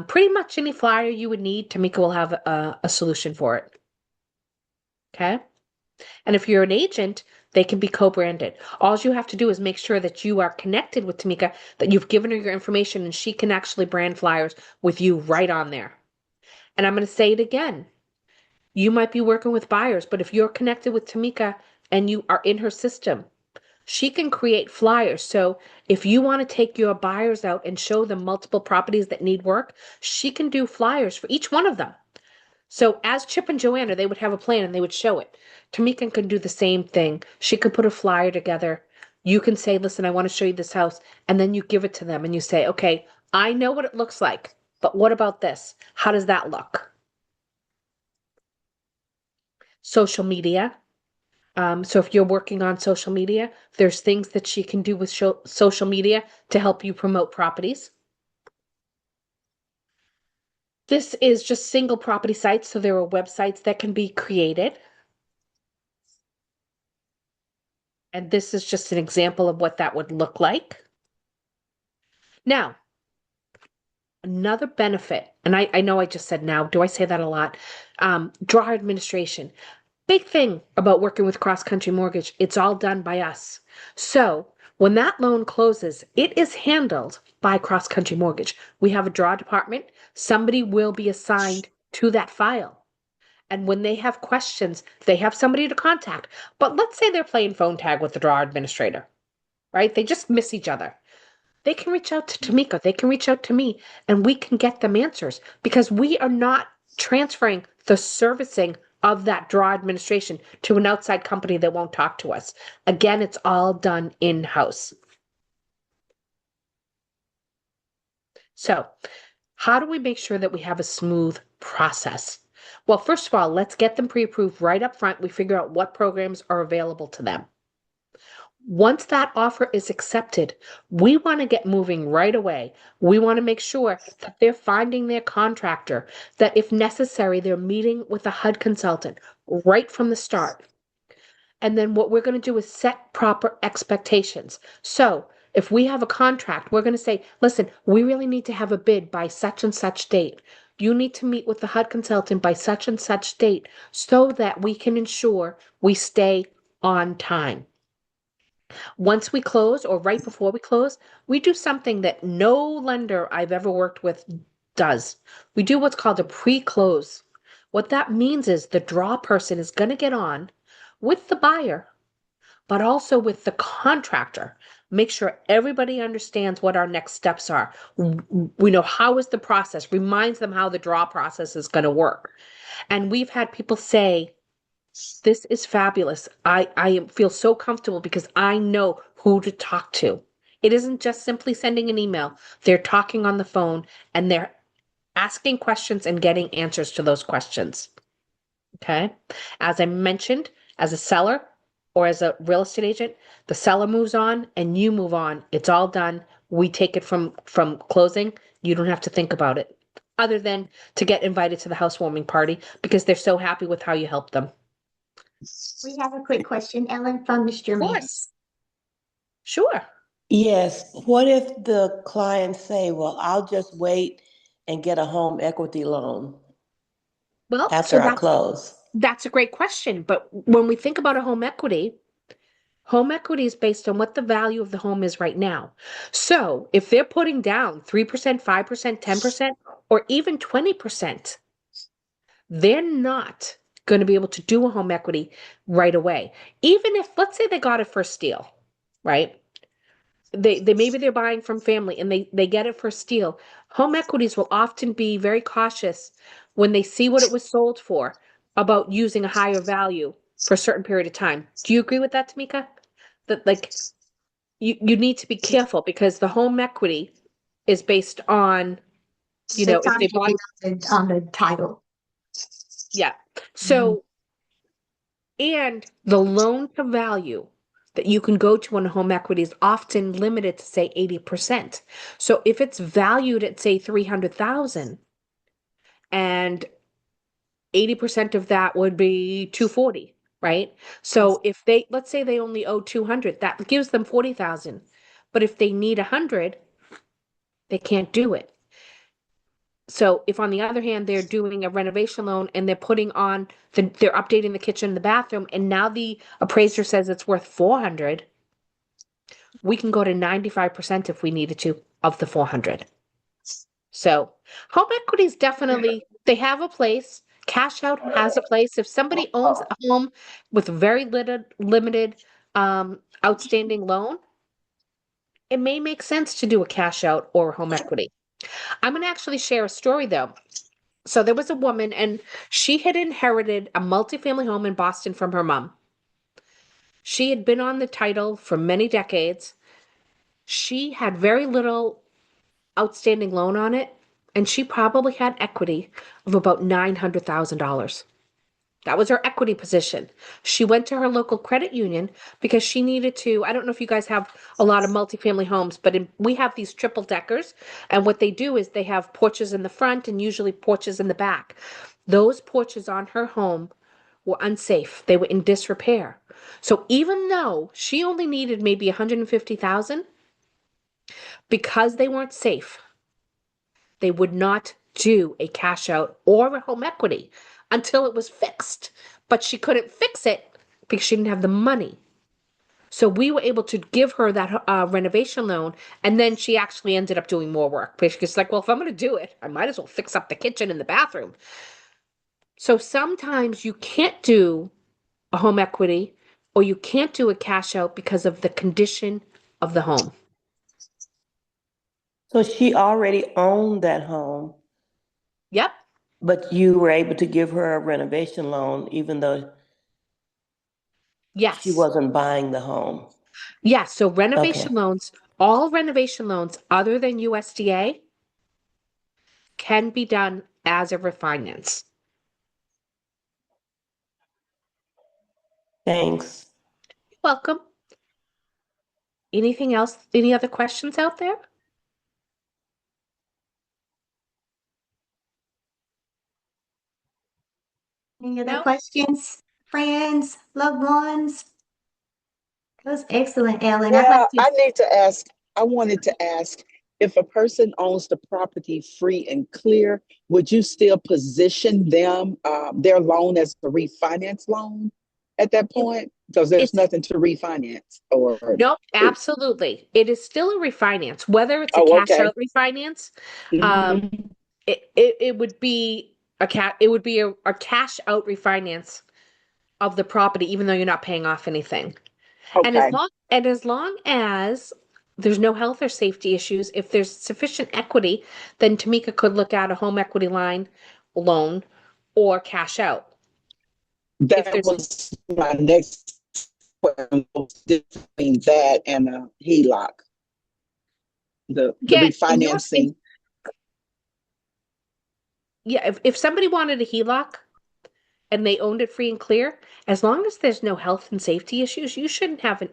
B: Pretty much any flyer you would need, Tomekia will have a solution for it. Okay? And if you're an agent, they can be co-branded. All you have to do is make sure that you are connected with Tomekia, that you've given her your information, and she can actually brand flyers with you right on there. And I'm going to say it again. You might be working with buyers, but if you're connected with Tomekia and you are in her system, She can create flyers. So if you want to take your buyers out and show them multiple properties that need work, she can do flyers for each one of them. So as Chip and Joanna, they would have a plan and they would show it. Tamika can do the same thing. She could put a flyer together. You can say, listen, I want to show you this house. And then you give it to them and you say, okay, I know what it looks like, but what about this? How does that look? Social media. So if you're working on social media, there's things that she can do with social media to help you promote properties. This is just single property sites, so there are websites that can be created. And this is just an example of what that would look like. Now, another benefit, and I know I just said now, do I say that a lot? Draw administration. Big thing about working with Cross Country Mortgage, it's all done by us. So when that loan closes, it is handled by Cross Country Mortgage. We have a draw department. Somebody will be assigned to that file. And when they have questions, they have somebody to contact. But let's say they're playing phone tag with the draw administrator, right? They just miss each other. They can reach out to Tomekia. They can reach out to me, and we can get them answers because we are not transferring the servicing of that draw administration to an outside company that won't talk to us. Again, it's all done in-house. So how do we make sure that we have a smooth process? Well, first of all, let's get them pre-approved right up front. We figure out what programs are available to them. Once that offer is accepted, we want to get moving right away. We want to make sure that they're finding their contractor, that if necessary, they're meeting with a HUD consultant right from the start. And then what we're going to do is set proper expectations. So if we have a contract, we're going to say, listen, we really need to have a bid by such and such date. You need to meet with the HUD consultant by such and such date so that we can ensure we stay on time. Once we close or right before we close, we do something that no lender I've ever worked with does. We do what's called a pre-close. What that means is the draw person is going to get on with the buyer, but also with the contractor. Make sure everybody understands what our next steps are. We know how is the process, reminds them how the draw process is going to work. And we've had people say, this is fabulous. I feel so comfortable because I know who to talk to. It isn't just simply sending an email. They're talking on the phone and they're asking questions and getting answers to those questions. Okay. As I mentioned, as a seller or as a real estate agent, the seller moves on and you move on. It's all done. We take it from closing. You don't have to think about it other than to get invited to the housewarming party because they're so happy with how you help them.
A: We have a quick question, Ellen, from Mr. Mann.
B: Sure.
G: Yes. What if the clients say, well, I'll just wait and get a home equity loan
B: Well,
G: after I close?
B: that's a great question. But when we think about a home equity is based on what the value of the home is right now. So if they're putting down 3%, 5%, 10%, or even 20%, they're not going to be able to do a home equity right away. Even if, let's say they got it for a steal, right? They maybe they're buying from family and they get it for a steal. Home equities will often be very cautious when they see what it was sold for about using a higher value for a certain period of time. Do you agree with that, Tomekia? That like you need to be careful because the home equity is based on, if they bought
A: On the title.
B: yeah. So and the loan to value that you can go to on home equity is often limited to say 80%. So if it's valued at say 300,000 and 80% of that would be 240, right? So if let's say they only owe 200, that gives them 40,000. But if they need 100, they can't do it. So if on the other hand, they're doing a renovation loan and they're putting on they're updating the kitchen and the bathroom, and now the appraiser says it's worth 400, we can go to 95% if we needed to of the 400. So home equities definitely, they have a place. Cash out has a place. If somebody owns a home with very limited outstanding loan, it may make sense to do a cash out or home equity. I'm going to actually share a story though. So there was a woman and she had inherited a multifamily home in Boston from her mom. She had been on the title for many decades. She had very little outstanding loan on it, and she probably had equity of about $900,000. That was her equity position. She went to her local credit union because she needed to. I don't know if you guys have a lot of multifamily homes, but we have these triple deckers. And what they do is they have porches in the front and usually porches in the back. Those porches on her home were unsafe. They were in disrepair. So even though she only needed maybe 150,000, because they weren't safe, they would not do a cash out or a home equity until it was fixed. But she couldn't fix it because she didn't have the money. So we were able to give her that renovation loan, and then she actually ended up doing more work because she's like, well, if I'm going to do it, I might as well fix up the kitchen and the bathroom. So sometimes you can't do a home equity or you can't do a cash out because of the condition of the home.
G: So she already owned that home,
B: Yep.
G: but you were able to give her a renovation loan even though she
B: Yes.
G: wasn't buying the home.
B: Yes. So
G: Okay.
B: renovation loans, all renovation loans other than USDA can be done as a refinance.
G: Thanks.
B: Welcome. Anything else? Any other questions out there?
A: Any other
B: No?
A: questions, friends, loved ones? That was excellent, Ellen. I'd
H: Yeah,
A: like to,
H: I wanted to ask if a person owns the property free and clear, would you still position them, their loan as a refinance loan at that point? Because there's
B: It's
H: nothing to refinance or,
B: nope, absolutely. It is still a refinance, whether it's a
H: oh,
B: cash
H: okay.
B: out refinance, um,
H: Mhm.
B: it would be it would be a cash out refinance of the property, even though you're not paying off anything.
H: Okay,
B: And as long as there's no health or safety issues, if there's sufficient equity, then Tamika could look at a home equity line loan or cash out. If
H: that
B: there's
H: was my next question, what's between that and a HELOC, the
B: again, in your
H: refinancing.
B: yeah, if somebody wanted a HELOC and they owned it free and clear, as long as there's no health and safety issues, you shouldn't have an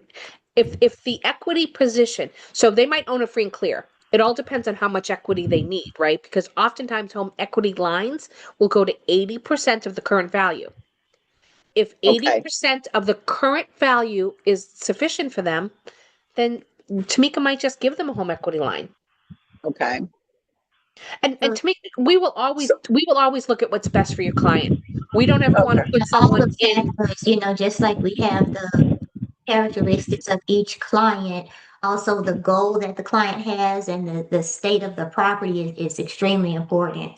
B: if the equity position, so they might own a free and clear. It all depends on how much equity they need, right? Because oftentimes home equity lines will go to 80% of the current value. If
H: Okay,
B: 80% of the current value is sufficient for them, then Tamika might just give them a home equity line.
H: okay.
B: And
A: uh,
B: Tamika, we will always look at what's best for your client. We don't ever want to
H: Okay.
B: put
A: all
B: someone
A: the
B: in.
A: factors, just like we have the characteristics of each client, also the goal that the client has and the state of the property is extremely important.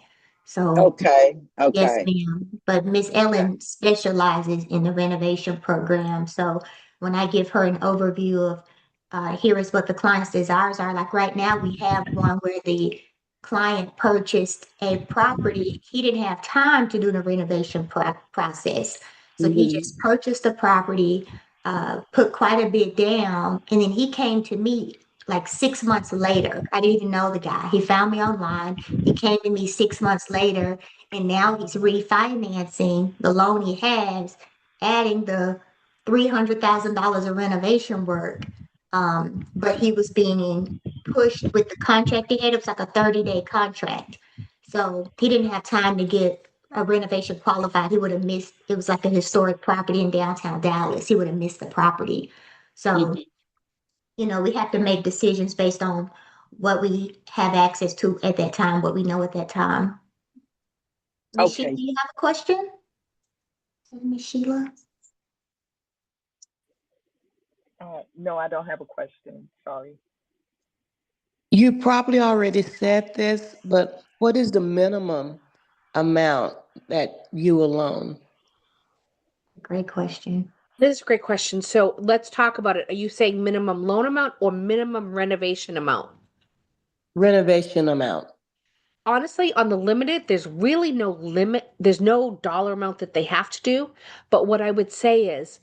A: So
H: Okay.
A: yes,
H: Okay.
A: ma'am. But Miss
H: Okay.
A: Ellen specializes in the renovation program. So when I give her an overview of, here is what the client's desires are, like right now, we have one where the client purchased a property. He didn't have time to do the renovation process. So he
H: Mhm.
A: just purchased the property, put quite a bit down, and then he came to me like 6 months later. I didn't even know the guy. He found me online. He came to me 6 months later and now he's refinancing the loan he has, adding the $300,000 of renovation work. But he was being pushed with the contract he had. It was like a 30-day contract. So he didn't have time to get a renovation qualified. He would have missed, it was like a historic property in downtown Dallas. He would have missed the property. So,
H: Mhm.
A: we have to make decisions based on what we have access to at that time, what we know at that time. Miss Sheila,
H: Okay.
A: do you have a question? Miss Sheila?
I: No, I don't have a question. Sorry.
G: You probably already said this, but what is the minimum amount that you will loan?
A: Great question.
B: This is a great question. So let's talk about it. Are you saying minimum loan amount or minimum renovation amount?
G: Renovation amount.
B: Honestly, on the limited, there's really no limit. There's no dollar amount that they have to do. But what I would say is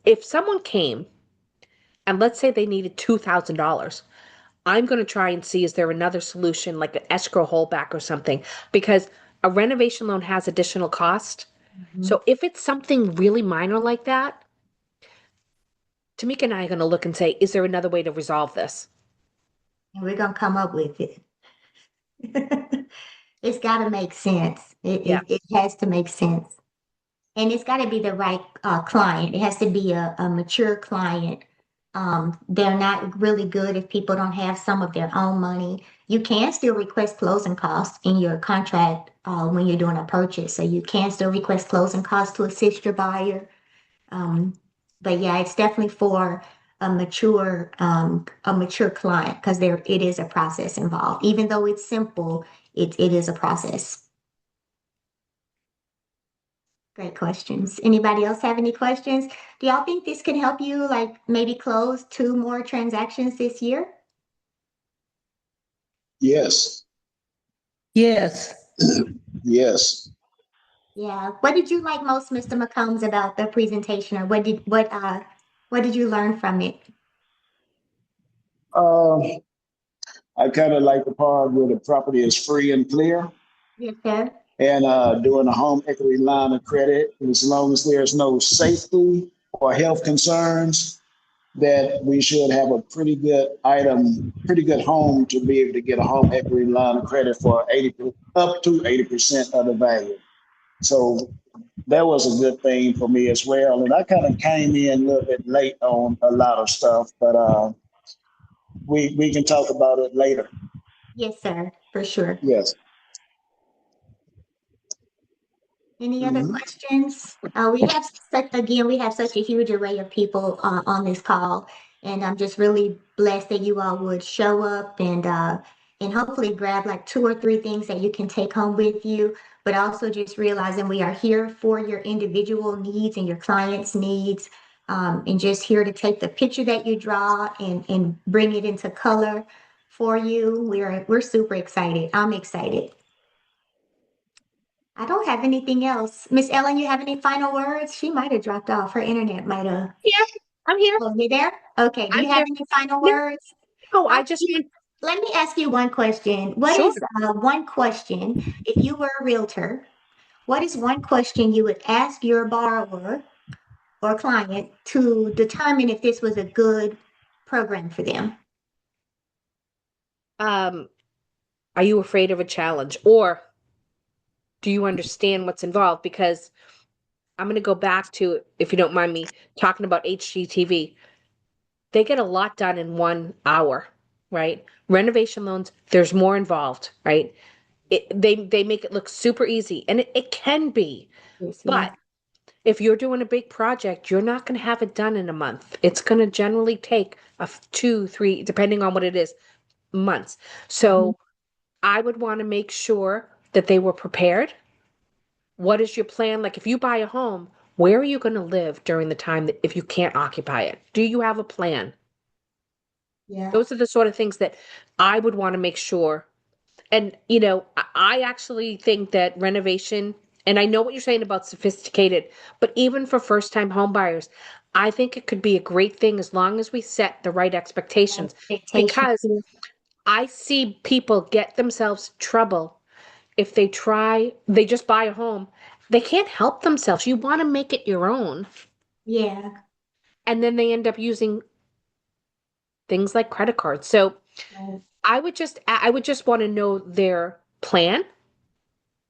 B: if someone came and let's say they needed $2,000, I'm going to try and see is there another solution like an escrow holdback or something because a renovation loan has additional cost. So if it's something really minor like that, Tamika and I are going to look and say, is there another way to resolve this?
A: And we're gonna come up with it. It's gotta make sense.
B: Yeah.
A: It has to make sense. And it's gotta be the right client. It has to be a mature client. They're not really good if people don't have some of their own money. You can still request closing costs in your contract when you're doing a purchase. So you can still request closing costs to assist your buyer. Um, but yeah, it's definitely for a mature client because it is a process involved. Even though it's simple, it is a process. Great questions. Anybody else have any questions? Do y'all think this can help you like maybe close 2 more transactions this year?
J: Yes,
G: Yes.
J: yes.
A: Yeah. What did you like most, Mr. McCombs, about the presentation, or what did you learn from it?
J: Um, I kind of like the part where the property is free and clear
A: Yes, sir.
J: and doing a home equity line of credit, as long as there's no safety or health concerns, that we should have a pretty good item, pretty good home to be able to get a home equity line of credit for 80, up to 80% of the value. So that was a good thing for me as well. And I kind of came in a little bit late on a lot of stuff, but we can talk about it later.
A: Yes, sir, for sure.
J: Yes.
A: Any other
J: Mhm.
A: questions? We have such a huge array of people on this call, and I'm just really blessed that you all would show up and hopefully grab like 2 or 3 things that you can take home with you, but also just realizing we are here for your individual needs and your clients' needs, and just here to take the picture that you draw and bring it into color for you. We're super excited. I'm excited. I don't have anything else. Miss Ellen, you have any final words? She might have dropped off. Her internet might have.
B: Yeah, I'm here.
A: Oh, you there? Okay. Do
B: I'm
A: you have
B: here.
A: any final
B: No,
A: words?
B: no, I
A: Oh,
B: just want,
A: let me ask you one question. What
B: sure.
A: is one question, if you were a realtor, what is one question you would ask your borrower or client to determine if this was a good program for them?
B: Um, are you afraid of a challenge or do you understand what's involved? Because I'm going to go back to, if you don't mind me talking about HGTV. They get a lot done in 1 hour, right? Renovation loans, there's more involved, right? They make it look super easy, and it can be.
A: Yes,
B: But
A: yeah.
B: if you're doing a big project, you're not going to have it done in a month. It's going to generally take 2, 3, depending on what it is, months.
A: Mhm.
B: So I would want to make sure that they were prepared. What is your plan? Like if you buy a home, where are you going to live during the time that if you can't occupy it? Do you have a plan?
A: Yeah.
B: Those are the sort of things that I would want to make sure. And, I actually think that renovation, and I know what you're saying about sophisticated, but even for first time home buyers, I think it could be a great thing as long as we set the right expectations.
A: Expectations.
B: Because I see people get themselves trouble if they just buy a home. They can't help themselves. You want to make it your own.
A: Yeah.
B: And then they end up using things like credit cards. So
A: Right.
B: I would just want to know their plan,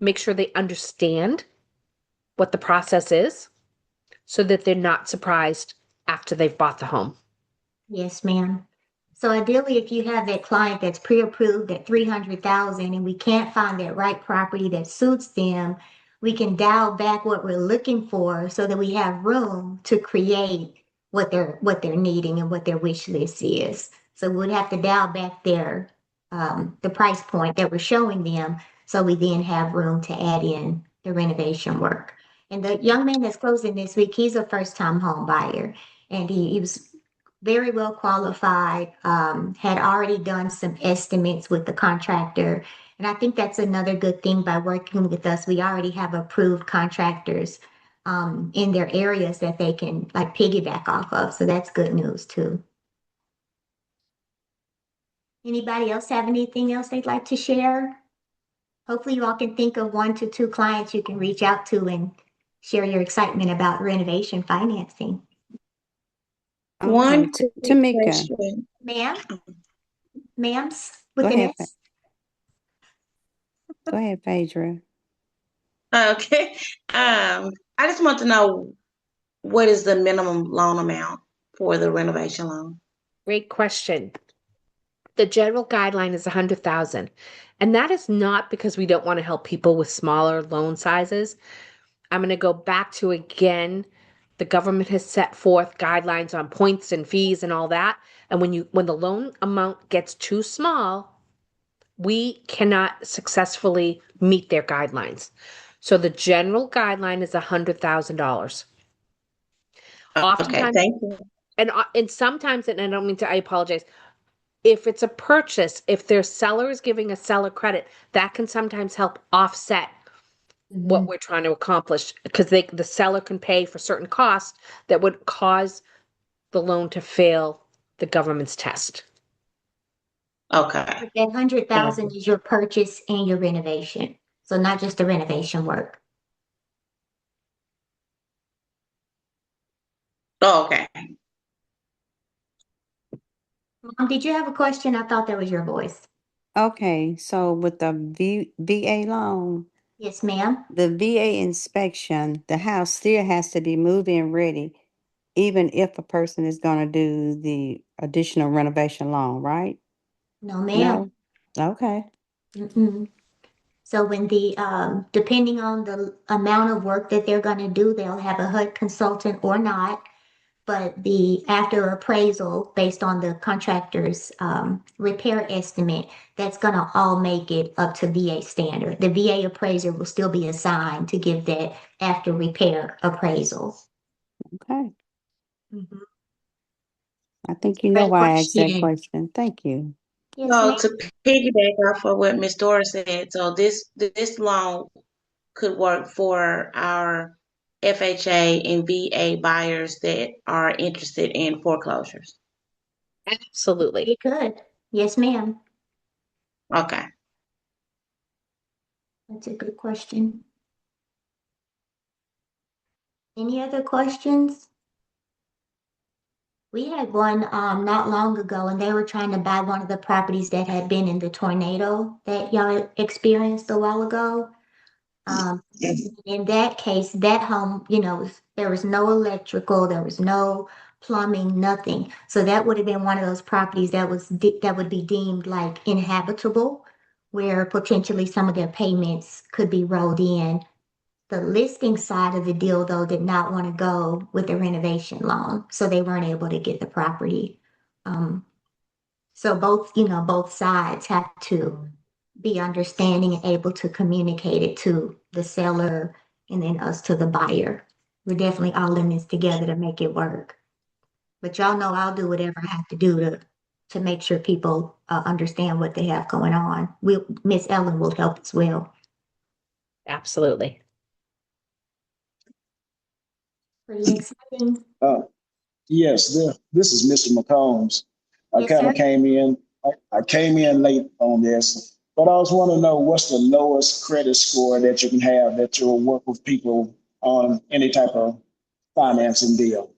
B: make sure they understand what the process is so that they're not surprised after they've bought the home.
A: Yes, ma'am. So ideally, if you have that client that's pre-approved at 300,000 and we can't find that right property that suits them, we can dial back what we're looking for so that we have room to create what they're needing and what their wish list is. So we'd have to dial back the price point that we're showing them so we then have room to add in the renovation work. And the young man that's closing this week, he's a first-time home buyer, and he was very well qualified, had already done some estimates with the contractor. And I think that's another good thing by working with us. We already have approved contractors in their areas that they can like piggyback off of. So that's good news too. Anybody else have anything else they'd like to share? Hopefully you all can think of 1 to 2 clients you can reach out to and share your excitement about renovation financing.
C: One
K: Okay,
C: quick
K: Tamika,
C: question.
A: Ma'am? Ma'ams
K: go
A: with an
K: ahead,
A: S?
K: go ahead, Phaedra.
C: Okay. I just want to know what is the minimum loan amount for the renovation loan?
B: Great question. The general guideline is 100,000. And that is not because we don't want to help people with smaller loan sizes. I'm going to go back to again, the government has set forth guidelines on points and fees and all that. And when the loan amount gets too small, we cannot successfully meet their guidelines. So the general guideline is $100,000.
C: Okay,
B: Oftentimes,
C: thank you.
B: and sometimes, and I don't mean to, I apologize. If it's a purchase, if their seller is giving a seller credit, that can sometimes help offset what we're trying to accomplish because the seller can pay for certain costs that would cause the loan to fail the government's test.
C: Okay.
A: But that 100,000 is your purchase and your renovation. So not just the renovation work.
C: Oh, okay.
A: Mom, did you have a question? I thought that was your voice.
K: Okay, so with the VA loan,
A: Yes, ma'am.
K: the VA inspection, the house still has to be move-in ready, even if a person is gonna do the additional renovation loan, right?
A: No, ma'am.
K: No? Okay,
A: Mm-mm. So when depending on the amount of work that they're gonna do, they'll have a HUD consultant or not. But after appraisal, based on the contractor's repair estimate, that's gonna all make it up to VA standard. The VA appraiser will still be assigned to give that after repair appraisal.
K: okay.
A: Mhm.
K: I think you know
A: Great
K: why I asked that
A: question.
K: question. Thank you.
A: Yes,
C: So
A: ma'am.
C: to piggyback off of what Ms. Dora said, so this loan could work for our FHA and VA buyers that are interested in foreclosures.
B: Absolutely.
A: It could. Yes, ma'am.
C: Okay.
A: That's a good question. Any other questions? We had one not long ago, and they were trying to buy one of the properties that had been in the tornado that y'all experienced a while ago. In that case, that home, there was no electrical, there was no plumbing, nothing. So that would have been one of those properties that would be deemed like inhabitable, where potentially some of their payments could be rolled in. The listing side of the deal, though, did not want to go with the renovation loan, so they weren't able to get the property. So both sides have to be understanding and able to communicate it to the seller and then us to the buyer. We're definitely all in this together to make it work. But y'all know I'll do whatever I have to do to make sure people understand what they have going on. Miss Ellen will help as well.
B: Absolutely.
A: Pretty exciting.
J: Yes, this is Mr. McCombs. I
A: Yes,
J: kind
A: sir.
J: of I came in late on this, but I was want to know what's the lowest credit score that you can have that you'll work with people on any type of financing deal.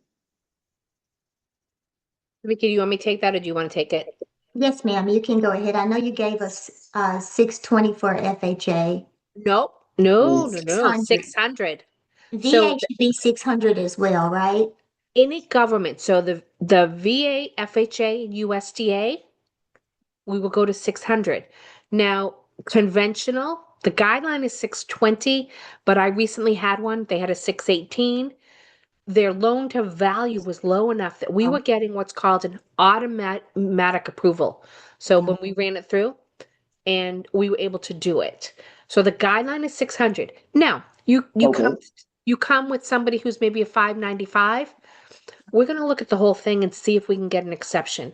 B: Vicky, do you want me to take that or do you want to take it?
A: Yes, ma'am, you can go ahead. I know you gave us 620 for FHA.
B: Nope. No, no, no.
A: 600.
B: 600.
A: VA
B: So
A: should be 600 as well, right?
B: any government, so the VA, FHA, and USDA, we will go to 600. Now, conventional, the guideline is 620, but I recently had one. They had a 618. Their loan to value was low enough that we were getting what's called an automatic approval. So when we ran it through, and we were able to do it. So the guideline is 600. Now, you
J: Okay.
B: You come with somebody who's maybe a 595, we're going to look at the whole thing and see if we can get an exception.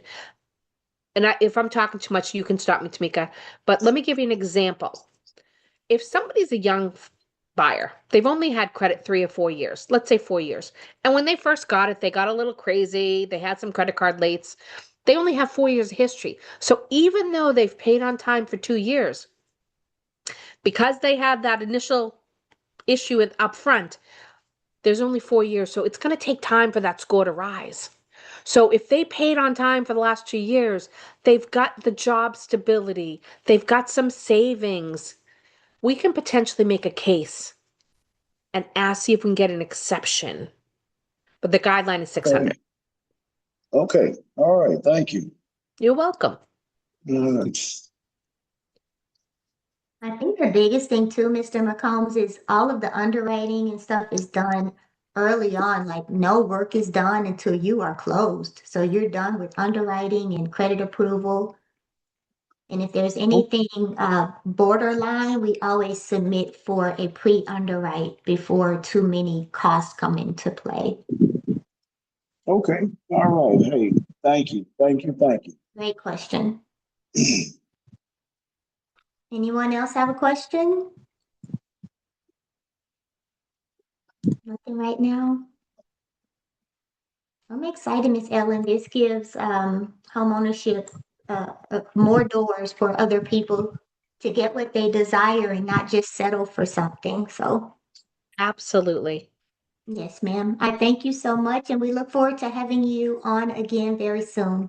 B: And if I'm talking too much, you can stop me, Tomekia. But let me give you an example. If somebody's a young buyer, they've only had credit 3 or 4 years, let's say 4 years. And when they first got it, they got a little crazy. They had some credit card lates. They only have 4 years of history. So even though they've paid on time for 2 years, because they had that initial issue up front, there's only 4 years. So it's going to take time for that score to rise. So if they paid on time for the last 2 years, they've got the job stability, they've got some savings. We can potentially make a case and see if we can get an exception. But the guideline is 600.
J: Okay, all right, thank you.
B: You're welcome.
A: I think the biggest thing too, Mr. McCombs, is all of the underwriting and stuff is done early on. Like no work is done until you are closed. So you're done with underwriting and credit approval. And if there's anything borderline, we always submit for a pre-underwrite before too many costs come into play.
J: Okay, all right, hey, thank you.
A: Great question. Anyone else have a question? Nothing right now. I'm excited, Miss Ellen. This gives homeownership more doors for other people to get what they desire and not just settle for something. So,
B: Absolutely.
A: yes, ma'am. I thank you so much, and we look forward to having you on again very soon.